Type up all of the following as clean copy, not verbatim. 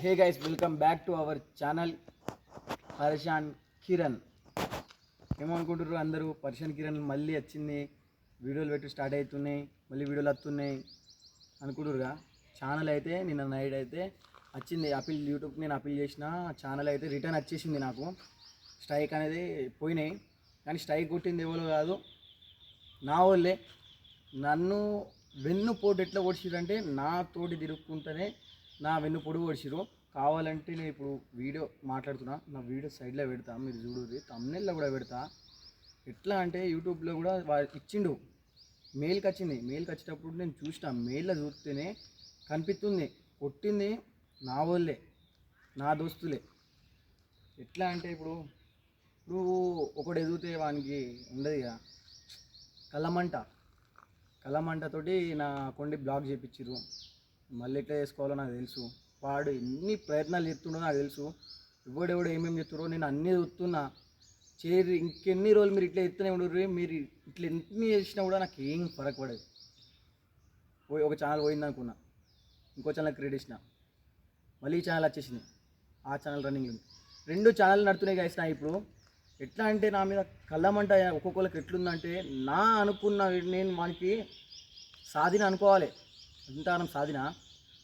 Hey guys, welcome back to our channel పర్షాన్ కిరణ్. ఏమనుకుంటారు అందరూ? పర్షాన్ కిరణ్ మళ్ళీ వచ్చింది, వీడియోలు పెట్టి స్టార్ట్ అవుతున్నాయి, మళ్ళీ వీడియోలు వస్తున్నాయి అనుకుంటురుగా. ఛానల్ అయితే నిన్న నైట్ అయితే వచ్చింది, యూట్యూబ్కి నేను అప్పీల్ చేసిన ఛానల్ అయితే రిటర్న్ వచ్చేసింది. నాకు స్ట్రైక్ అనేది పోయినాయి, కానీ స్ట్రైక్ కొట్టింది ఎవరో కాదు, నా వాళ్ళే. నన్ను వెన్ను పోటు ఎట్లా ఓడిచిరంటే, నా తోటి తిరుక్కుంటేనే నా వెన్ను పొడి ఓడిచిరు. కావాలంటే నేను ఇప్పుడు వీడియో మాట్లాడుతున్నా, నా వీడియో సైడ్లో పెడతా, మీరు చూడుర్రి, తమ్నెల్లో కూడా పెడతా. ఎట్లా అంటే యూట్యూబ్లో కూడా ఇచ్చిండు, మెయిల్కి వచ్చింది. మెయిల్కి వచ్చేటప్పుడు నేను చూసిన, మెయిల్లో చూస్తేనే కనిపిస్తుంది కొట్టింది నా వాళ్ళే, నా దోస్తులే. ఎట్లా అంటే ఇప్పుడు ఇప్పుడు ఒకడు ఎదిగితే వానికి ఉండదు ఇక, కళ్ళమంటతోటి నా అకౌంట్ బ్లాక్ చేయించారు. మళ్ళీ ఎట్లా చేసుకోవాలో నాకు తెలుసు. వాడు ఎన్ని ప్రయత్నాలు చేస్తుండో నాకు తెలుసు. ఎవడెవడు ఏమేమి చెప్తారో నేను అన్నీ చూస్తున్నా. ఇంకెన్ని రోజులు మీరు ఇట్లా ఎత్తూనే ఉండరు, మీరు ఇట్లా ఎన్ని చేసినా కూడా నాకు ఏం ఫరక్ పడదు. ఒక ఛానల్ పోయింది అనుకున్నా, ఇంకో ఛానల్ క్రియేట్ చేసిన, మళ్ళీ ఈ ఛానల్ వచ్చేసింది, ఆ ఛానల్ రన్నింగ్ ఉంది. 2 ఛానల్ నడుతున్నాయి guys. నా ఇప్పుడు ఎట్లా అంటే నా మీద కళ్ళమంట ఒక్కొక్కరికి ఎట్లుందంటే, నా అనుకున్న నేను వానికి సాధిన అనుకోవాలి, ఎంతగానం సాధిన.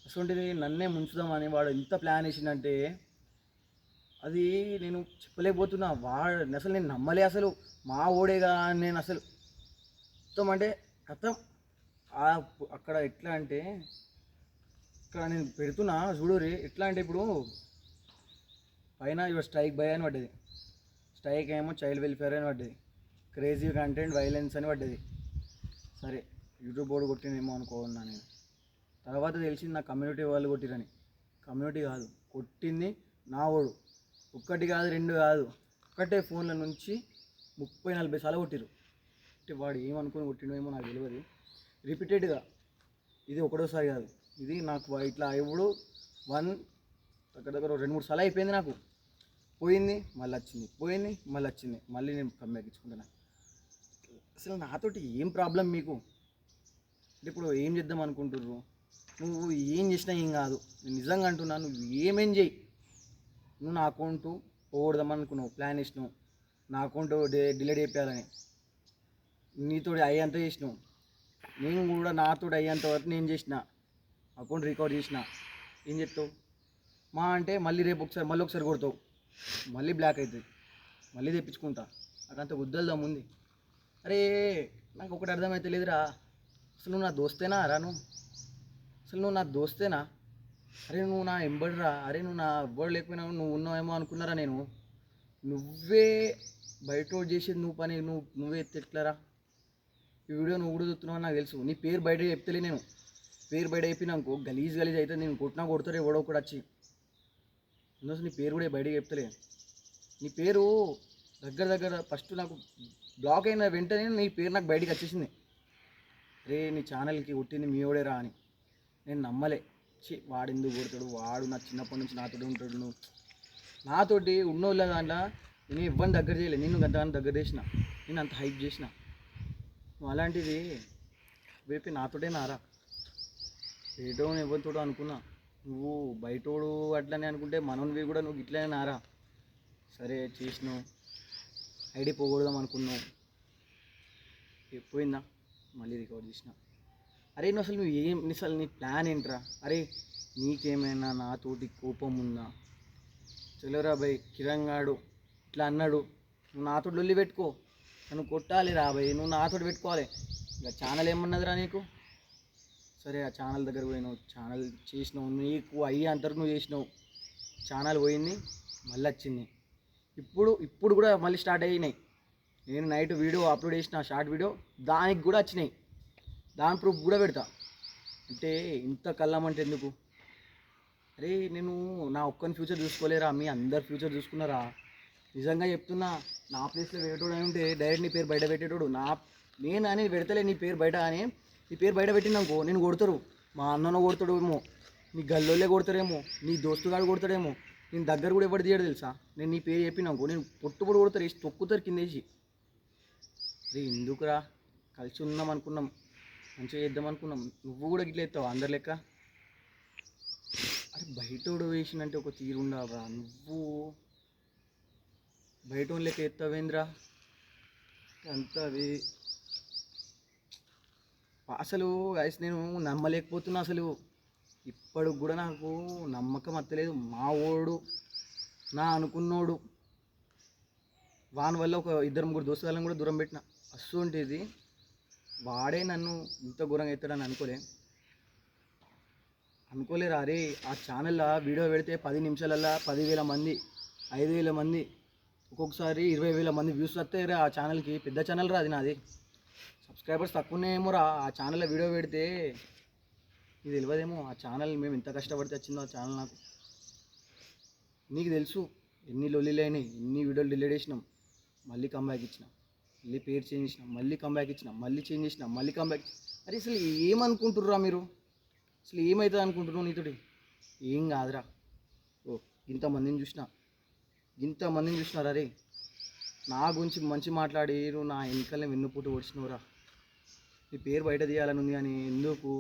అసలుంటిది నన్నే ముంచుదామని వాడు ఎంత ప్లాన్ వేసిందంటే అది నేను చెప్పలేకపోతున్నా. అసలు నేను నమ్మలే, అసలు మా ఓడేగా నేను అసలు మొత్తం అంటే కథం. అక్కడ ఎట్లా అంటే, ఇక్కడ నేను పెడుతున్నా చూడురి, ఎట్లా అంటే ఇప్పుడు పైన ఇవ స్ట్రైక్ బై అని పడ్డది, స్ట్రైక్ ఏమో చైల్డ్ వెల్ఫేర్ అని పడ్డది, క్రేజీ కంటెంట్ వైలెన్స్ అని పడ్డది. సరే, యూట్యూబ్ బోర్డు కొట్టినేమో అనుకోన్నా నేను. తర్వాత తెలిసింది నా కమ్యూనిటీ వాళ్ళు కొట్టిరని. కమ్యూనిటీ కాదు, కొట్టింది నా ఓడు. ఒక్కటి కాదు, 2 కాదు, ఒక్కటే ఫోన్ల నుంచి 30-40 సార్లు కొట్టిరు. అంటే వాడు ఏమనుకుని కొట్టిండేమో నాకు తెలియదు. రిపీటెడ్గా, ఇది ఒకటోసారి కాదు, ఇది నాకు ఇట్లా ఎప్పుడు దగ్గర 2-3 సార్లు అయిపోయింది. నాకు పోయింది మళ్ళీ వచ్చింది, పోయింది మళ్ళీ వచ్చింది, మళ్ళీ నేను కమ్మెక్కించుకుంటున్నా. అసలు నాతోటి ఏం ప్రాబ్లం మీకు? అంటే ఇప్పుడు ఏం చేద్దాం అనుకుంటుర్రు? నువ్వు ఏం చేసినా ఏం కాదు, నేను నిజంగా అంటున్నా. నువ్వు ఏమేం చేయి, నువ్వు నా అకౌంట్ పోగొడదాం అనుకున్నావు, ప్లాన్ వేసినావు, నా అకౌంట్ డిలీట్ అయిపోయాలని, నీతో అయ్యేంత చేసినావు. నేను కూడా నాతో అయ్యేంత వరకు నేను చేసిన, అకౌంట్ రికవర్ చేసిన. ఏం చెప్తావు? మా అంటే మళ్ళీ రేపు మళ్ళీ ఒకసారి కొడతావు, మళ్ళీ బ్లాక్ అవుతుంది, మళ్ళీ తెప్పించుకుంటా. నాకంత గుద్దలుదాం ఉంది. అరే నాకు ఒకటి అర్థమైతే లేదురా, అసలు నువ్వు నా దోస్తేనా రా? అసలు నువ్వు నా దోస్తేనా? అరే నువ్వు నా ఎంబడిరా? అరే నువ్వు నా ఎవ్వడు లేకపోయినా నువ్వు ఉన్నావేమో అనుకున్నారా నేను? నువ్వే బయట చేసేది నువ్వు పని, నువ్వే ఎట్లరా? ఈ వీడియో నువ్వు కూడా చూస్తున్నావు నాకు తెలుసు. నీ పేరు బయట చెప్తలే నేను, పేరు బయట చెప్పినాకో గలీజ్ అయితే నేను కొడతారు ఎవడో కూడా వచ్చి. అందుకోసం నీ పేరు కూడా బయటకు చెప్తలే. నీ పేరు దగ్గర ఫస్ట్ నాకు బ్లాక్ అయిన వెంటనే నీ పేరు నాకు బయటకు వచ్చేసింది. రే నీ ఛానల్కి కొట్టింది మీ ఓడేరా అని. నేను నమ్మలే. వాడు ఎందుకు కొడతాడు, వాడు నా చిన్నప్పటి నుంచి నాతోటి ఉంటాడు. నువ్వు నాతోటి ఉన్నోళ్ళ దాంట్లో నేను ఇవ్వని దగ్గర చేయలేదు, నేను అంతగానో దగ్గర చేసిన, నేను అంత హైప్ చేసిన. నువ్వు అలాంటిది రేపు నాతోటే నారా? ఏటో ఎవరితోటో అనుకున్నా, నువ్వు బయటోడు అట్లనే అనుకుంటే మనోనివి కూడా నువ్వు ఇట్లనే నారా? సరే చేసినావు, ఐడి పోకూడదాం అనుకున్నావు, పోయిందా, మళ్ళీ రికవర్ చేసిన. అరే నువ్వు అసలు నీ ప్లాన్ ఏంట్రా? అరే నీకేమైనా నాతోటి కోపం ఉందా? చలోరా భయ్, కిరణ్ గాడు ఇట్లా అన్నాడు, నువ్వు నాతోటి లొల్లి పెట్టుకో, నన్ను కొట్టాలి రా భయ్, నువ్వు నాతోటి పెట్టుకోవాలి. ఇక ఛానల్ ఏమన్నదిరా నీకు? సరే ఆ ఛానల్ దగ్గర పోయినావు, ఛానల్ చేసినావు, నీకు అయ్యి అంతరకు నువ్వు చేసినావు, ఛానల్ పోయింది మళ్ళీ వచ్చింది. ఇప్పుడు కూడా మళ్ళీ స్టార్ట్ అయినాయి. నేను నైట్ వీడియో అప్లోడ్ చేసిన, షార్ట్ వీడియో, దానికి కూడా వచ్చినాయి, దాని ప్రూఫ్ కూడా పెడతా. అంటే ఇంత కళ్ళమంటే ఎందుకు? అరే నేను నా ఒక్కని ఫ్యూచర్ చూసుకోలేరా? మీ అందరు ఫ్యూచర్ చూసుకున్నారా? నిజంగా చెప్తున్నా, నా ప్లేస్లో వేరేటోడు అని ఉంటే డైరెక్ట్ నీ పేరు బయట పెట్టేటోడు. నేను అనేది పెడతలే నీ పేరు బయట అని. నీ పేరు బయట పెట్టినాకో నేను కొడతారు, మా అన్నను కొడతాడేమో, నీ గల్లోళ్ళే కొడతారేమో, నీ దోస్తుగాడు కొడతాడేమో, నేను దగ్గర కూడా ఎవరు తీయడు తెలుసా? నేను నీ పేరు చెప్పినాకో నేను పొట్టుబడి కొడతారు, వేసి తొక్కుతారు కిందేసి. అరే ఎందుకురా? కలిసి ఉన్నాం అనుకున్నాం, మంచిగా చేద్దాం అనుకున్నాం, నువ్వు కూడా ఇట్లా ఎత్తావు అందరి లెక్క. అరే బయటోడు వేసినంటే ఒక తీరు ఉండవరా, నువ్వు బయట లెక్క ఎత్తవేంద్రా అంత అది. అసలు గైస్ నేను నమ్మలేకపోతున్నా అసలు, ఇప్పటికి కూడా నాకు నమ్మకం అత్తలేదు. మా ఓడు నా అనుకున్నోడు, వాని వల్ల ఒక ఇద్దరు ముగ్గురు దోస్తులను కూడా దూరం పెట్టిన. అస్సుంటేది వాడే నన్ను ఇంత ఘోరంగా ఎత్తాడని అనుకోలేరా అరే. ఆ ఛానల్లో వీడియో పెడితే 10 నిమిషాలల్లో 10,000 మంది, 5,000 మంది, ఒక్కొక్కసారి 20,000 మంది వ్యూస్ వస్తాయి రా. ఆ ఛానల్కి పెద్ద ఛానల్ రా అది, నాది సబ్స్క్రైబర్స్ తక్కువనేమో రా. ఆ ఛానల్లో వీడియో పెడితే నీకు తెలియదేమో ఆ ఛానల్ మేము ఎంత కష్టపడితే వచ్చిందో ఆ ఛానల్. నాకు నీకు తెలుసు ఎన్ని లొల్లిలైనాయి, ఎన్ని వీడియోలు డిలీట్ చేసినాం, మళ్ళీ కంబ్యాక్ ఇచ్చినాం, మళ్ళీ పేరు చేంజ్ చేసినాం, మళ్ళీ కంబ్యాక్ ఇచ్చినాం, మళ్ళీ చేంజ్ చేసినాం, మళ్ళీ కంబ్యాక్. అరే అసలు ఏమనుకుంటుర్రా మీరు, అసలు ఏమవుతుంది అనుకుంటున్నావు నీతోటి? ఏం కాదురా. ఓ ఇంతమందిని చూసినారా రే. నా గురించి మంచి మాట్లాడేరు, నా వెనకాలనే వెన్నుపోటు ఓడిచినవురా. నీ పేరు బయట తీయాలని ఉంది కానీ ఎందుకు?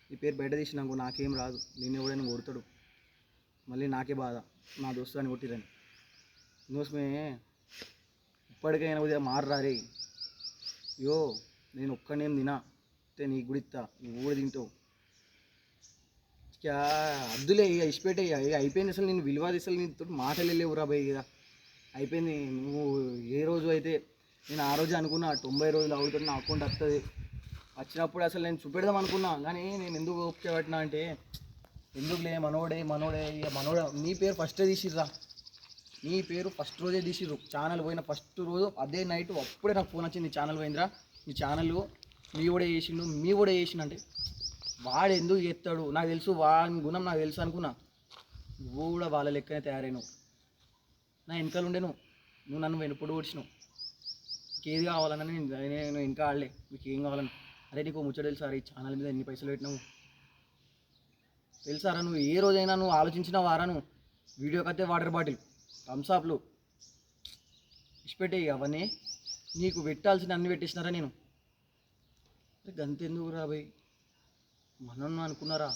నీ పేరు బయట తీసినాకు నాకేం రాదు, నేను ఎవడైనా కొడతాడు, మళ్ళీ నాకే బాధ నా దోస్తుని కొట్టిరని. ఇందుకోసమే ఇప్పటికైనా ఉదయం మారరా రే. యో నేను ఒక్కనేం తినా అయితే నీకు కూడా ఇస్తా, నువ్వు కూడా తింటావు. ఇక అద్దులే ఇక ఇష్టపెట్టే, ఇక అయిపోయింది. అసలు నేను విలువ అసలు నీతో మాటలు లేవురా భయ్. ఇక అయిపోయింది. నువ్వు ఏ రోజు అయితే నేను ఆ రోజు అనుకున్నా 90 రోజులు అవుతుంది నా అకౌంట్ వస్తుంది, వచ్చినప్పుడు అసలు నేను చూపెడదాం అనుకున్నా. కానీ నేను ఎందుకు ఓపిక పట్టినా అంటే, ఎందుకులే మనోడే ఇక మనోడే. నీ పేరు ఫస్ట్ తీసిర్రా, నీ పేరు ఫస్ట్ రోజే తీసిర్రు. ఛానల్ పోయిన ఫస్ట్ రోజు అదే నైట్ అప్పుడే నాకు ఫోన్ వచ్చింది, నీ ఛానల్ పోయిందిరా, నీ ఛానల్ మీ కూడా చేసిండు అంటే వాడు ఎందుకు చేస్తాడు నాకు తెలుసు, వాడి గుణం నాకు తెలుసు అనుకున్నా. నువ్వు కూడా వాళ్ళ లెక్కనే తయారైనావు. నా వెనకాల ఉండే నువ్వు నన్ను వెనుపడు ఓడిచినావు. నీకేది కావాలన్నా నేను ఇంకా ఆడలే, మీకు ఏం కావాలన్నా. అరే నీకు ముచ్చట తెలుసారా, ఈ ఛానల్ మీద ఎన్ని పైసలు పెట్టినావు తెలుసారా? నువ్వు ఏ రోజైనా నువ్వు ఆలోచించిన వారా? నువ్వు వీడియోకి అయితే వాటర్ బాటిల్, థమ్సాప్లు ఇచ్చిపెట్టే అవన్నీ నీకు పెట్టాల్సిన అన్ని పెట్టేసినారా నేను? గంతెందుకు రా భయ్, మనను అనుకున్నారా?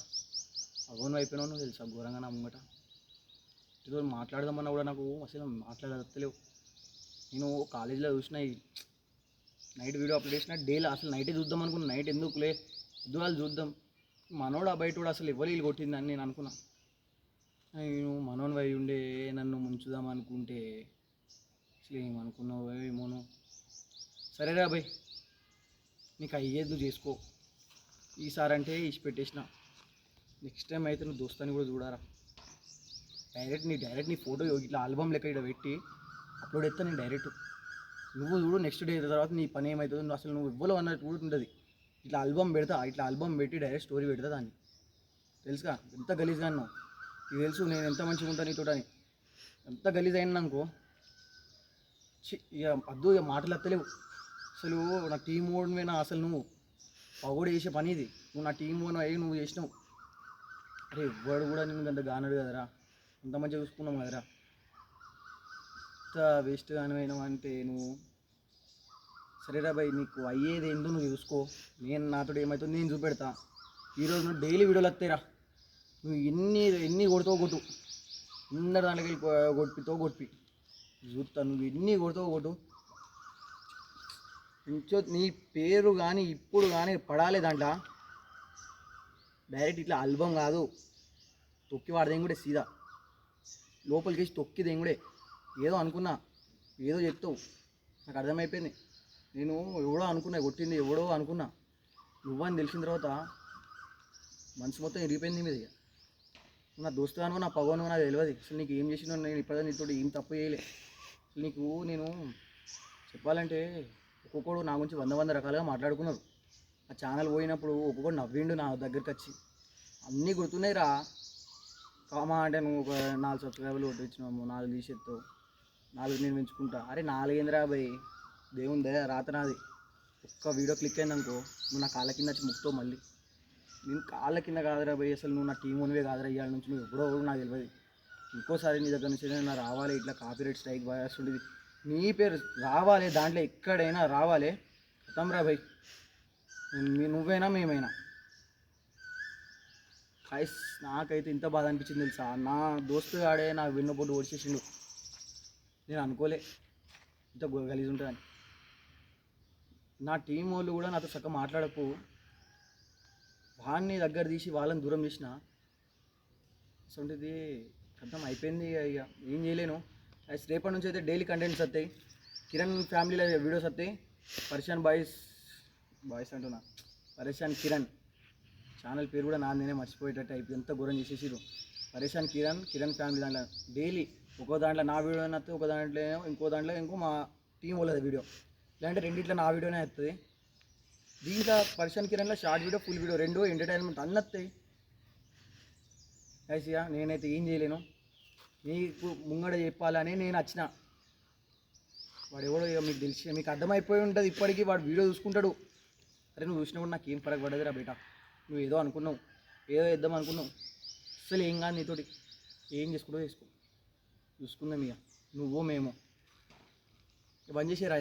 అగోను అయిపోయినావు నువ్వు తెలుసా ఘోరంగా నా ముంగట. ఈరోజు మాట్లాడదామన్నా కూడా నాకు అసలు మాట్లాడలేవు. నేను కాలేజీలో చూసిన నైట్ వీడియో అప్లోడ్ చేసిన, డేలో అసలు నైటే చూద్దాం అనుకున్నా. నైట్ ఎందుకులే వాళ్ళు చూద్దాం, మనోడు ఆ బయట కూడా అసలు ఎవరు వీళ్ళు కొట్టిందని నేను అనుకున్నా. నేను మనోని వై ఉండే నన్ను ముంచుదాం అనుకుంటే అసలు ఏమనుకున్నావు ఏమోను. సరేరా భయ్, నీకు అయ్యేది చేసుకో. ఈసారి అంటే ఇచ్చి పెట్టేసిన, నెక్స్ట్ టైం అయితే నువ్వు దోస్తాన్ని కూడా చూడారా. డైరెక్ట్ నీ ఫోటో ఇట్లా ఆల్బమ్ లెక్క ఇక్కడ పెట్టి అప్లోడ్ చేస్తా నేను డైరెక్ట్. నువ్వు చూడు నెక్స్ట్ డే తర్వాత నీ పని ఏమవుతుందో అసలు నువ్వు ఇవ్వలో అన్నట్టు కూడా ఉంటుంది. ఇట్లా ఆల్బమ్ పెట్టి డైరెక్ట్ స్టోరీ పెడతా దాన్ని. తెలుసుగా ఎంత గలీజ్గా అన్నావు, ఇది తెలుసు నేను ఎంత మంచిగా ఉంటాను నీతో అని. ఎంత గలీజ్ అయినా అనుకో, ఇక అద్దు, ఇక మాటలు ఎత్తలేవు అసలు. నా టీం ఓడిపోయినా అసలు నువ్వు పగోడు చేసే పని ఇది. నువ్వు నా టీం ఓన్ అయ్యి నువ్వు చేసినావు. అరే ఎవ్వడు కూడా నేను అంత గానడు కదరా, అంత మంచిగా చూసుకున్నాం కదరా. అంత వేస్ట్ కానిపోయినావు అంటే నువ్వు. సరేరా భయ్, నీకు అయ్యేది ఏందో నువ్వు చూసుకో, నేను నాతో ఏమవుతుందో నేను చూపెడతా. ఈరోజు నువ్వు డైలీ వీడియోలు వస్తాయిరా, నువ్వు ఎన్ని కొడతావు కొట్టు, అందరి దాంట్లోకి వెళ్ళి కొట్టిపి చూస్తా. నువ్వు ఎన్ని కొడతావు కొట్టు, ఇంకో నీ పేరు కానీ ఇప్పుడు కానీ పడాలి దాంట్లో. డైరెక్ట్ ఇట్లా ఆల్బమ్ కాదు, తొక్కి వాడదేం కూడా సీదా లోపలికి వేసి తొక్కిదేం కూడా. ఏదో అనుకున్నా, ఏదో చెప్తావు, నాకు అర్థమైపోయింది. నేను ఎవడో అనుకున్నా, కొట్టింది ఎవడో అనుకున్నా, నువ్వని తెలిసిన తర్వాత మనసు మొత్తం ఇరిగిపోయింది మీద. ఇక నా దోస్తుగాను నా పగను నాకు తెలియదు అసలు. నీకు ఏం చేసినా నేను ఇప్పటిదా నీతో ఏం తప్పు చేయలే. అసలు నీకు నేను చెప్పాలంటే ఒక్కొక్కడు నా గురించి 100 రకాలుగా మాట్లాడుకున్నారు. ఆ ఛానల్ పోయినప్పుడు ఒక్కొక్కడు నవ్విండు నా దగ్గరికి వచ్చి. అన్నీ గుర్తున్నాయి రా. కామా అంటే నువ్వు ఒక 4 సబ్స్క్రైబర్లు కొట్టించినావు, 4 తీసేస్తావు, 4 నేను పెంచుకుంటా. అరే 4 ఏందిరా భయ్, దేవుని దయ రాత నాది. ఒక్క వీడియో క్లిక్ అయిందనుకో నువ్వు నా కాళ్ళ కింద వచ్చి ముక్తావు. మళ్ళీ నేను కాళ్ళ కింద కాదురా భయ్, అసలు నువ్వు నా టీం ఓన్వే కాదురా. ఇవాళ నుంచి నువ్వు ఎప్పుడో నాకు తెలియదు. ఇంకోసారి నీ దగ్గర నుంచి నా రావాలి ఇట్లా కాపీరైట్ స్ట్రైక్ వస్తుండేది, నీ పేరు రావాలి దాంట్లో ఎక్కడైనా రావాలి. ఖతంరా భయ్, నువ్వైనా మేమైనా. గైస్ నాకైతే ఇంత బాధ అనిపించింది తెలుసా, నా దోస్తు ఆడే నా వెన్నుపోటు ఓడిచేసిండు. నేను అనుకోలే ఇంత గలీజ్ ఉంటుందని. నా టీం వాళ్ళు కూడా నాతో చక్కగా మాట్లాడకు, వాడిని దగ్గర తీసి వాళ్ళని దూరం చేసిన. అసలు అర్థం అయిపోయింది ఇక ఏం చేయలేను. రేపటి నుంచి అయితే డైలీ కంటెంట్స్ వస్తాయి, కిరణ్ ఫ్యామిలీలో వీడియోస్ వస్తాయి. పరేషాన్ బాయ్స్ బాయ్స్ అంటున్నా, పరేషాన్ కిరణ్ ఛానల్ పేరు కూడా నేనే మర్చిపోయేటట్టు అయిపోయి ఎంత ఘోరం చేసేసారు. పరేషాన్ కిరణ్, కిరణ్ ఫ్యామిలీ దాంట్లో డైలీ ఒక్కో దాంట్లో నా వీడియో వస్తే, ఒక దాంట్లో ఇంకో దాంట్లో ఇంకో మా టీం వాళ్ళది వీడియో, లేదంటే రెండిట్లో నా వీడియోనే వస్తుంది. దీంట్లో పరేషాన్ కిరణ్లో షార్ట్ వీడియో, ఫుల్ వీడియో, రెండు ఎంటర్టైన్మెంట్ అన్నీ వస్తాయి. ఐసియా నేనైతే ఏం చేయలేను, మీకు ముంగడ చెప్పాలని నేను వచ్చిన. వాడు ఎవడో ఇక మీకు తెలిసి మీకు అర్థమైపోయి ఉంటుంది ఇప్పటికీ. వాడు వీడియో చూసుకుంటాడు. అరే నువ్వు చూసినప్పుడు నాకు ఏం ఫరక పడదురా బేట, నువ్వు ఏదో అనుకున్నావు, ఏదో ఇద్దాం అనుకున్నావు, అసలు ఏం కాదు నీతోటి, ఏం చేసుకుంటూ చేసుకో, చూసుకుందాం ఇక నువ్వు మేము. బంద్ చేసేరా.